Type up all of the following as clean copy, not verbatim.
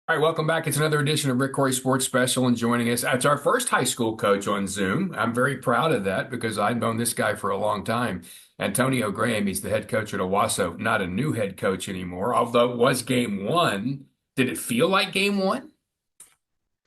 All right, welcome back. It's another edition of Rick Corey Sports Special, and joining us, it's our first high school coach on Zoom. I'm very proud of that because I've known this guy for a long time. Antonio Graham, he's the head coach at Owasso, not a new head coach anymore, although it was game one. Did it feel like game one?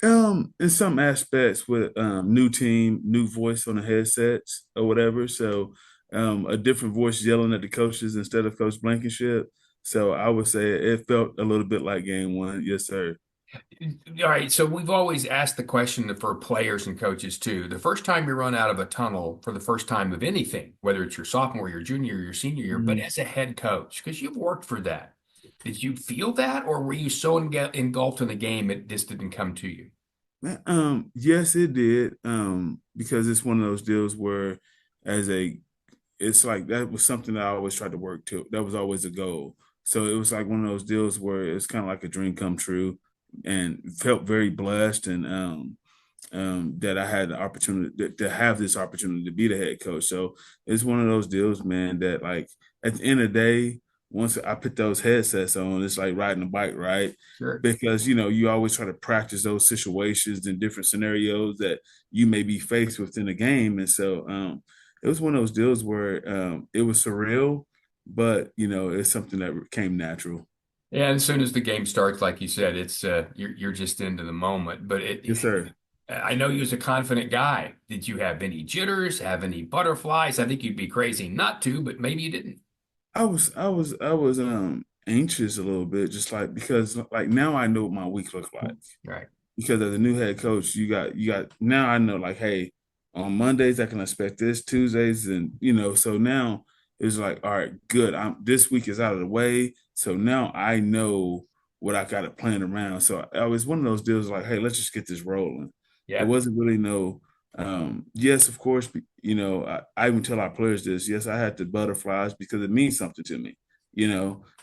In some aspects with new team, new voice on the headsets or whatever. So a different voice yelling at the coaches instead of Coach Blankenship. So I would say it felt a little bit like game one. Yes, sir. All right, so we've always asked the question for players and coaches too. The first time you run out of a tunnel for the first time of anything, whether it's your sophomore, your junior, your senior year, but Mhm. as a head coach, because you've worked for that, did you feel that, or were you so engulfed in the game it just didn't come to you? Yes, it did. Because it's one of those deals where as a it's like that was something that I always tried to work to. That was always a goal. So it was like one of those deals where it's kind of like a dream come true and felt very blessed and that I had the opportunity to have this opportunity to be the head coach. So it's one of those deals, man, that like at the end of the day, once I put those headsets on, it's like riding a bike, right? Sure. Because you always try to practice those situations and different scenarios that you may be faced with in the game. And so it was one of those deals where it was surreal, but it's something that came natural. Yeah, and as soon as the game starts, like you said, it's you're just into the moment. But Yes, sir. I know you was a confident guy. Did you have any jitters? Have any butterflies? I think you'd be crazy not to, but maybe you didn't. I was anxious a little bit, just like because like now I know what my week look like. Right. Because as a new head coach, you got now I know like, hey, on Mondays I can expect this, Tuesdays, and so now it's like, all right, good. I'm this week is out of the way. So now I know what I got to plan around. So I was one of those deals like, hey, let's just get this rolling. It Yeah. wasn't really no yes, of course, I even tell our players this. Yes, I had the butterflies because it means something to me.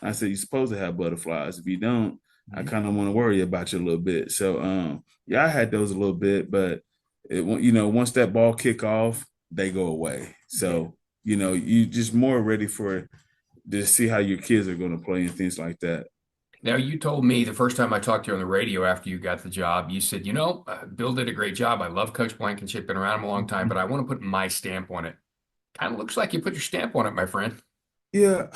I said you're supposed to have butterflies. If you don't, I Mhm. kind of want to worry about you a little bit. So yeah, I had those a little bit, but once that ball kick off, they go away. Yeah. So you just more ready for to see how your kids are going to play and things like that. Now, you told me the first time I talked to you on the radio after you got the job, you said, Bill did a great job. I love Coach Blankenship, been around him a long time, but I want to put my stamp on it. Kind of looks like you put your stamp on it, my friend. Yeah,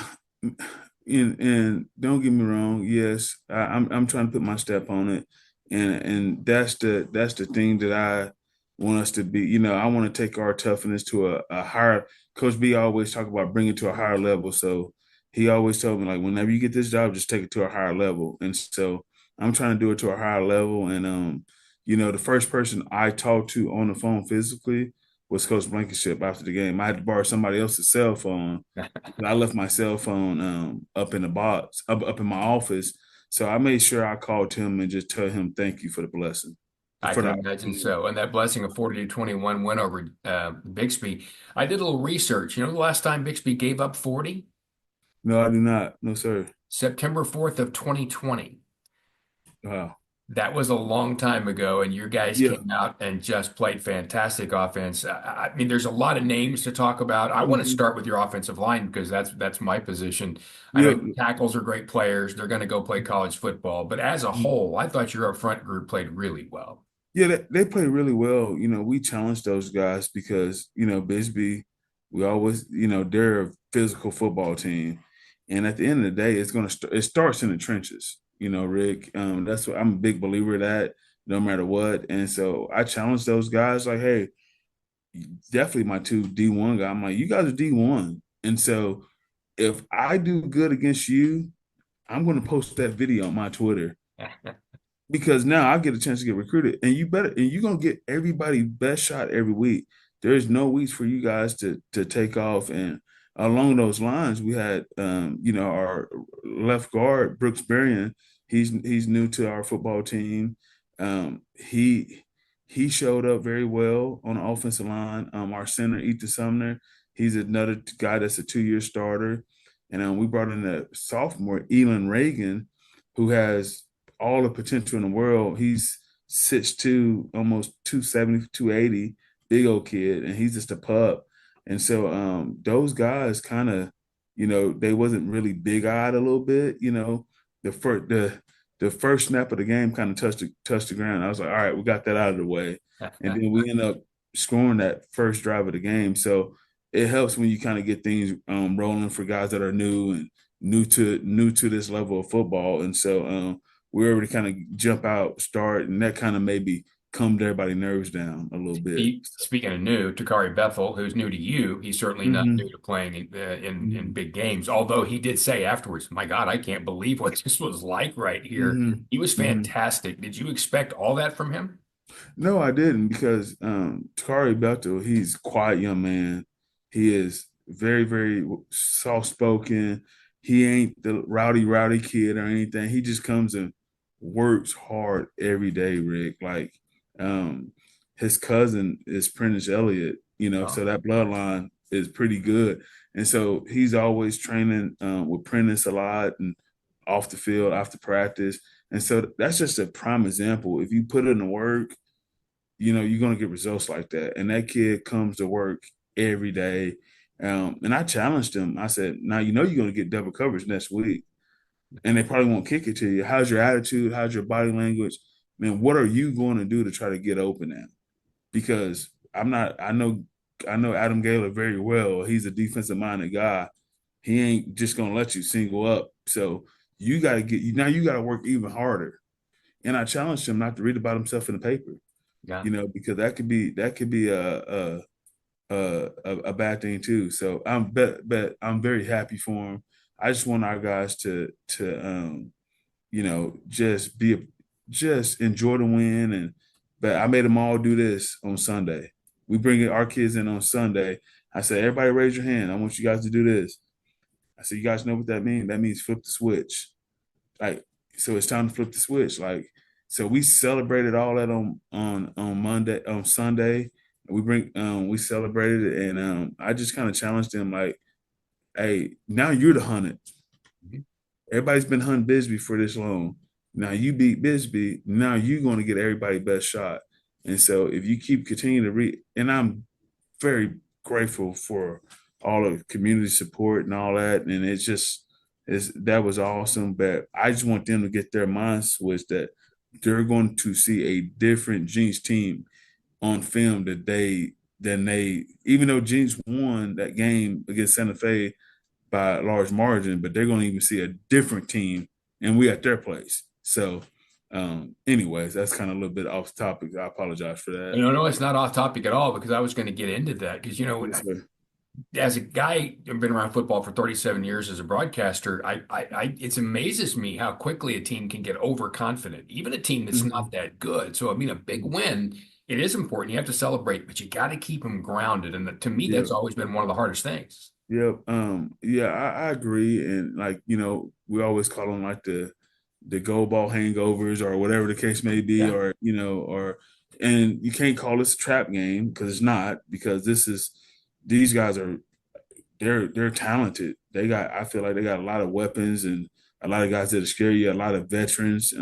and don't get me wrong. Yes, I'm trying to put my step on it, and that's the thing that I want us to be. I want to take our toughness to a higher. Coach B always talk about bringing it to a higher level. So he always told me like, whenever you get this job, just take it to a higher level. And so I'm trying to do it to a higher level. And the first person I talked to on the phone physically was Coach Blankenship after the game. I had to borrow somebody else's cell phone. I left my cell phone up in the box, up in my office. So I made sure I called him and just tell him thank you for the blessing, I for can the imagine opportunity. so. And that blessing of 40 to 21 win over Bixby. I did a little research. You know, the last time Bixby gave up 40? No, I do not. No, sir. September 4th of 2020. Wow. That was a long time ago, and your guys Yeah. came out and just played fantastic offense. I mean, there's a lot of names to talk about. I want to Mhm. start with your offensive line because that's my position. I know Yeah. your tackles are great players. They're going to go play college football, but as a whole, I thought your up front group played really well. Yeah, they play really well. We challenge those guys because, Bixby, we always, they're a physical football team. And at the end of the day, it starts in the trenches, Rick. That's what I'm a big believer of that, no matter what. And so I challenge those guys like, hey, definitely my two D1 guy. I'm like, you guys are D1. And so if I do good against you, I'm going to post that video on my Twitter because now I get a chance to get recruited, and you're gonna get everybody best shot every week. There's no weeks for you guys to take off. And along those lines, we had our left guard Brooks Berrien. He's new to our football team. He showed up very well on the offensive line. Our center Ethan Sumner, he's another guy that's a 2-year starter, and we brought in a sophomore Elon Reagan, who has all the potential in the world. He's 6'2", almost 270, 280, big old kid, and he's just a pup. And so those guys kind of, they wasn't really big eyed a little bit, the first the first snap of the game kind of touched the ground. I was like, all right, we got that out of the way, and then we end up scoring that first drive of the game. So it helps when you kind of get things rolling for guys that are new and new to this level of football, and so we're able to kind of jump out, start, and that kind of maybe calmed everybody's nerves down a little bit. Speaking of new, Takari Bethel, who's new to you, he's certainly not new Mm-hmm. to playing in Mm-hmm. big games. Although he did say afterwards, "My God, I can't believe what this was like right here." He was Mm-hmm. Mm-hmm. fantastic. Did you expect all that from him? No, I didn't because Takari Belto, he's a quiet young man. He is very, very soft spoken. He ain't the rowdy kid or anything. He just comes and works hard every day, Rick. Like his cousin is Prentice Elliott, Oh, so that bloodline is pretty good. And so he's always training with Prentice a lot and off the field, after practice. And so that's just a prime example. If you put in the work, you're going to get results like that. And that kid comes to work every day. And I challenged him. I said, now, you're going to get double coverage next week. And they probably won't kick it to you. How's your attitude? How's your body language? Man, what are you going to do to try to get open now? Because I'm not, I know Adam Gaylor very well. He's a defensive minded guy. He ain't just going to let you single up. So you got to work even harder. And I challenged him not to read about himself in the paper, yeah. because that could be a bad thing too. So but I'm very happy for him. I just want our guys to just enjoy the win. And but I made them all do this on Sunday. We bring our kids in on Sunday. I said, everybody raise your hand. I want you guys to do this. I said, you guys know what that means? That means flip the switch. Like, so it's time to flip the switch. Like, so we celebrated all that on Monday, on Sunday. We celebrated it, and I just kind of challenged them like, hey, now you're the hunted. Mhm. Everybody's been hunting Bixby for this long. Now you beat Bixby. Now you're going to get everybody best shot. And so if you keep continuing to read, and I'm very grateful for all the community support and all that. And that was awesome. But I just want them to get their mind switched that they're going to see a different Jenks team on film than they, even though Jenks won that game against Santa Fe by a large margin, but they're going to even see a different team, and we at their place. So, anyways, that's kind of a little bit off topic. I apologize for that. No, it's not off topic at all because I was going to get into that because Yes, sir. as a guy who's been around football for 37 years as a broadcaster, it amazes me how quickly a team can get overconfident, even a team that's Mm-hmm. not that good. So, I mean, a big win, it is important. You have to celebrate, but you got to keep them grounded. And to me, Yeah. that's always been one of the hardest things. Yep. Yeah, I agree. And like, we always call them like the goal ball hangovers or whatever the case may be, Yeah. or and you can't call this a trap game because it's not, because these guys are, they're talented. I feel like they got a lot of weapons and a lot of guys that scare you, a lot of veterans,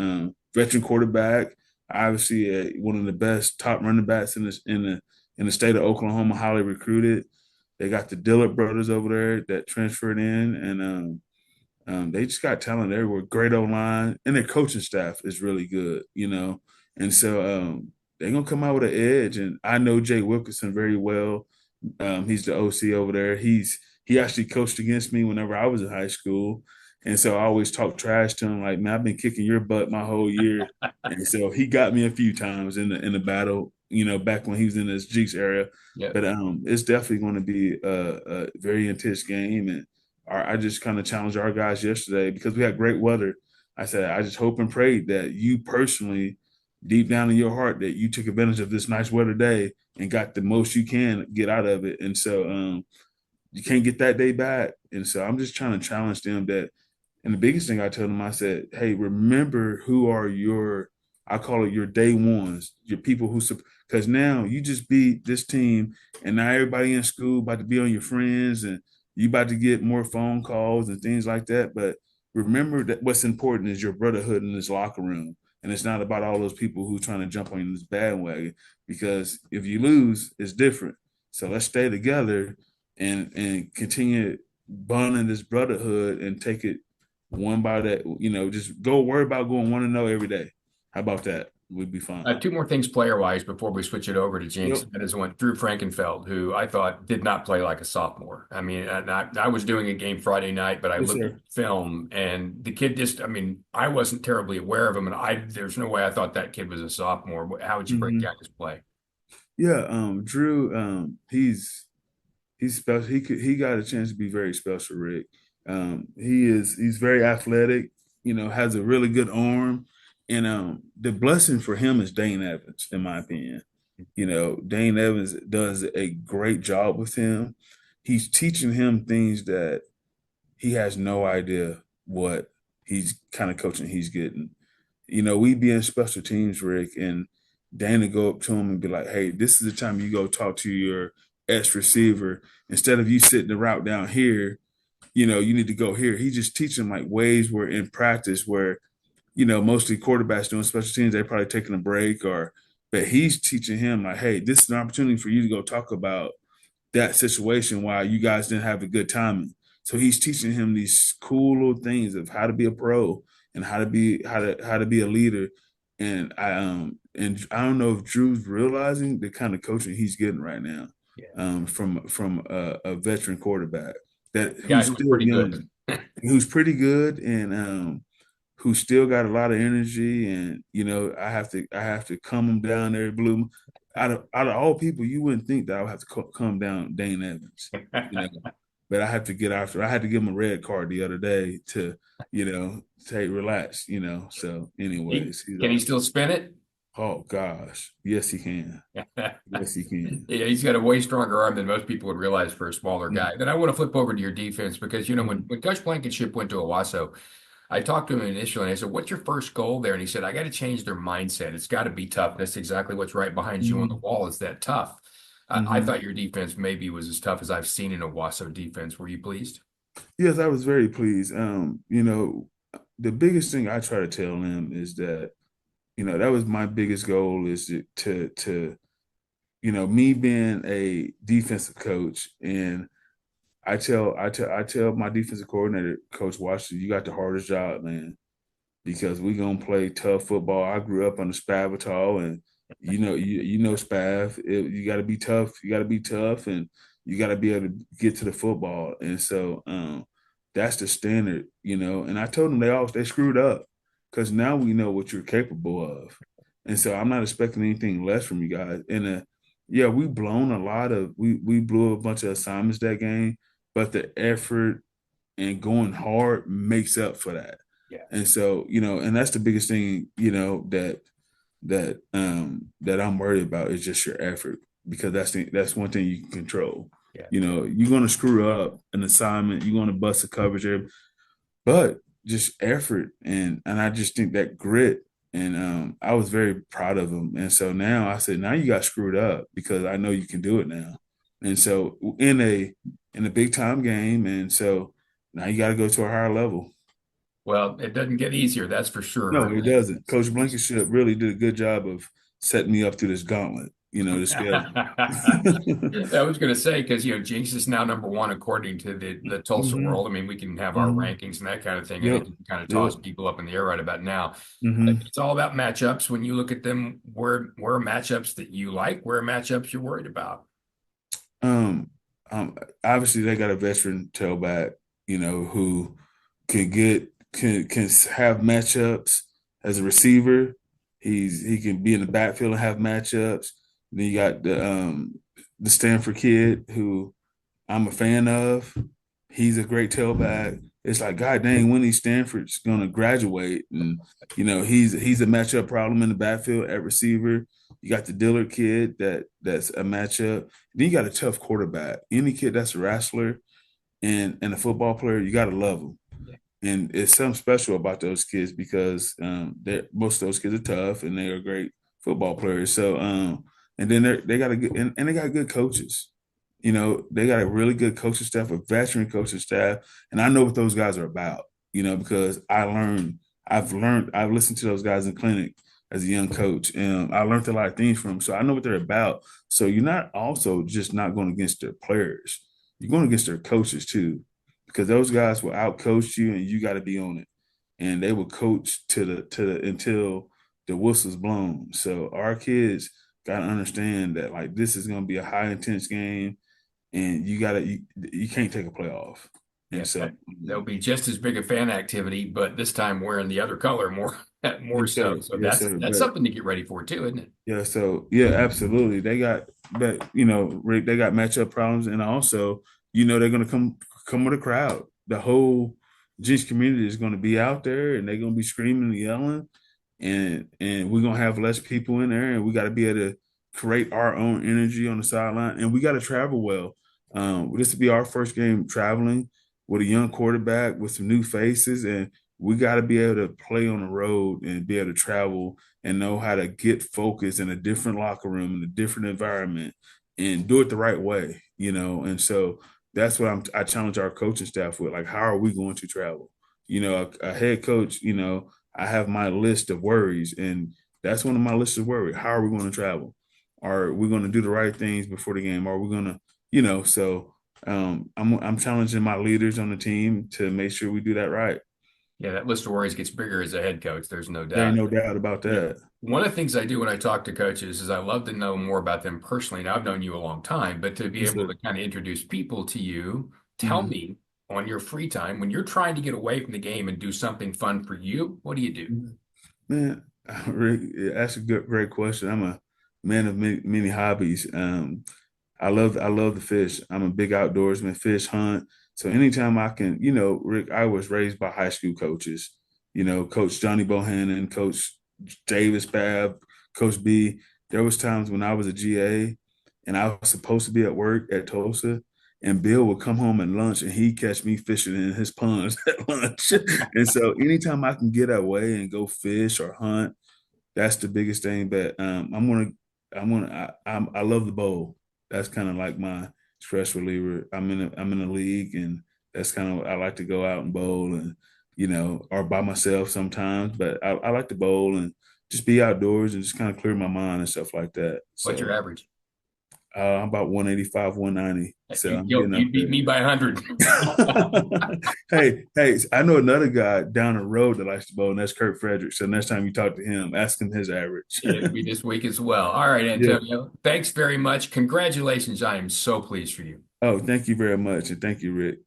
veteran quarterback, obviously one of the best top running backs in the state of Oklahoma, highly recruited. They got the Dillard brothers over there that transferred in, and they just got talent everywhere. Great O line, and their coaching staff is really good. And so they're gonna come out with an edge. And I know Jay Wilkinson very well. He's the OC over there. He actually coached against me whenever I was in high school, and so I always talk trash to him like, "Man, I've been kicking your butt my whole year." And so he got me a few times in the battle, back when he was in his Jeeks area. Yeah. But it's definitely going to be a very intense game, and I just kind of challenged our guys yesterday because we had great weather. I said, I just hope and pray that you personally, deep down in your heart, that you took advantage of this nice weather day and got the most you can get out of it. And so you can't get that day back. And so I'm just trying to challenge them that. And the biggest thing I told them, I said, hey, remember who are I call it your day ones, your people because now you just beat this team, and now everybody in school about to be on your friends, and you about to get more phone calls and things like that. But remember that what's important is your brotherhood in this locker room. And it's not about all those people who trying to jump on this bandwagon, because if you lose, it's different. So let's stay together and continue bonding this brotherhood and take it one by that, just go worry about going 1-0 every day. How about that? We'd be fine. Two more things player-wise before we switch it over to Jenks. Yep. That is one, Drew Frankenfeld, who I thought did not play like a sophomore. I mean, and I was doing a game Friday night, but I Yes, looked at sir. film and the kid just, I mean, I wasn't terribly aware of him, and there's no way I thought that kid was a sophomore. How would you break Hmm. down his play? Yeah, Drew, he's special. He got a chance to be very special, Rick. He's very athletic, has a really good arm. And the blessing for him is Dane Evans, in my opinion. Dane Evans does a great job with him. He's teaching him things that he has no idea what he's kind of coaching he's getting. We be in special teams, Rick, and Dana go up to him and be like, "Hey, this is the time you go talk to your ex receiver. Instead of you sitting the route down here, you need to go here." He just teaching like ways where in practice where mostly quarterbacks doing special teams, they're probably taking a break but he's teaching him like, "Hey, this is an opportunity for you to go talk about that situation while you guys didn't have a good timing." So he's teaching him these cool little things of how to be a pro and how to be a leader. And I don't know if Drew's realizing the kind of coaching he's getting right now, Yeah. from a veteran quarterback that The guy who's who was still pretty good. young, who's pretty good, and who still got a lot of energy. And I have to calm him down there, Blue. Out of all people, you wouldn't think that I would have to calm down Dane Evans, you know. But I have to get after. I had to give him a red card the other day to, say relax, So, anyways, he's Can he awesome. still spin it? Oh gosh, yes he can. Yeah, Yes he can. he's got a way stronger arm than most people would realize for a smaller guy. Mm-hmm. Then I want to flip over to your defense because, when Coach Blankenship went to Owasso, I talked to him initially and I said, "What's your first goal there?" And he said, "I got to change their mindset. It's got to be tough." That's exactly what's right behind you on the Mm-hmm. wall. Is that tough? I Mm-hmm. thought your defense maybe was as tough as I've seen in a Owasso defense. Were you pleased? Yes, I was very pleased. The biggest thing I try to tell them is that that was my biggest goal is to me being a defensive coach. And I tell my defensive coordinator, Coach Washington, you got the hardest job, man, because we gonna play tough football. I grew up on the Spavital, and Spav. You got to be tough. You got to be tough, and you got to be able to get to the football. And so that's the standard, And I told them they screwed up because now we know what you're capable of, and so I'm not expecting anything less from you guys. And yeah, we blew a bunch of assignments that game, but the effort and going hard makes up for that. Yeah. And so, and that's the biggest thing, that I'm worried about is just your effort, because that's one thing you can control. Yeah. You're gonna screw up an assignment, you're gonna bust a coverage there, but just effort. And I just think that grit. And I was very proud of him. And so now I said, now you got screwed up because I know you can do it now. And so in a big time game, and so now you got to go to a higher level. Well, it doesn't get easier, that's for sure. No, it Really. doesn't. Coach Blankenship really did a good job of setting me up through this gauntlet, the schedule. I was going to say because Jinx is now number one according to the Tulsa Hmm. world. I mean, we can have our Hmm. rankings and that kind of thing. I think Yep. you can kind of Yep. toss people up in the air right about now. Hmm. It's all about matchups. When you look at them, where are matchups that you like? Where are matchups you're worried about? Um, Obviously they got a veteran tailback, who can have matchups as a receiver. He can be in the backfield and have matchups. Then you got the Stanford kid who I'm a fan of. He's a great tailback. It's like, God dang, when these Stanford's gonna graduate, and he's a matchup problem in the backfield at receiver. You got the Dillard kid that's a matchup. Then you got a tough quarterback. Any kid that's a wrestler and a football player, you gotta love them. Yeah. And it's something special about those kids because most of those kids are tough and they are great football players. So and then they got a good and they got good coaches. They got a really good coaching staff, a veteran coaching staff, and I know what those guys are about. Because I've listened to those guys in clinic as a young coach, and I learned a lot of things from them. So I know what they're about. So you're not also just not going against their players; you're going against their coaches too, because those guys will outcoach you, and you got to be on it. And they will coach to the until the whistle's blown. So our kids got to understand that like this is going to be a high intense game, and you can't take a play off. And Yeah, so there'll be just as big a fan activity, but this time wearing the other color more more yes so. sir, So yes that's sir. that's But something to get ready for too, isn't it? yeah, so yeah, absolutely. They got, but Rick, they got matchup problems, and also, they're gonna come with a crowd. The whole Jenks community is gonna be out there, and they're gonna be screaming and yelling, and we're gonna have less people in there, and we got to be able to create our own energy on the sideline, and we got to travel well. This will be our first game traveling with a young quarterback with some new faces, and we got to be able to play on the road and be able to travel and know how to get focused in a different locker room in a different environment and do it the right way. And so that's what I challenge our coaching staff with. Like, how are we going to travel? A head coach, I have my list of worries, and that's one of my lists of worries. How are we going to travel? Are we going to do the right things before the game? Are we going to, so I'm challenging my leaders on the team to make sure we do that right. Yeah, that list of worries gets bigger as a head coach. There's no There ain't doubt. no doubt about Yeah. that. One of the things I do when I talk to coaches is I love to know more about them personally. Now, I've known you a long time, but to be Yes, able sir. to kind of introduce people to you, tell Mhm. me on your free time when you're trying to get away from the game and do something fun for you, what do you do? Man, Rick, that's a great question. I'm a man of many hobbies. I love the fish. I'm a big outdoorsman, fish hunt. So anytime I can, Rick, I was raised by high school coaches. Coach Johnny Bohannon, Coach Davis Babb, Coach B. There was times when I was a GA and I was supposed to be at work at Tulsa, and Bill would come home at lunch and he'd catch me fishing in his ponds at lunch. And so anytime I can get away and go fish or hunt, that's the biggest thing. But I love the bowl. That's kind of like my stress reliever. I'm in a league, and that's kind of I like to go out and bowl, and or by myself sometimes. But I like to bowl and just be outdoors and just kind of clear my mind and stuff like that. What's your So average? I'm about 185, 190. So I'm getting up You beat there. me by 100. Hey, I know another guy down the road that likes to bowl, and that's Kurt Frederick. So next time you talk to him, ask him his average. It'll be this week as well. All right, Yeah. Antonio. Thanks very much. Congratulations. I am so pleased for you. Oh, thank you very much. And thank you, Rick.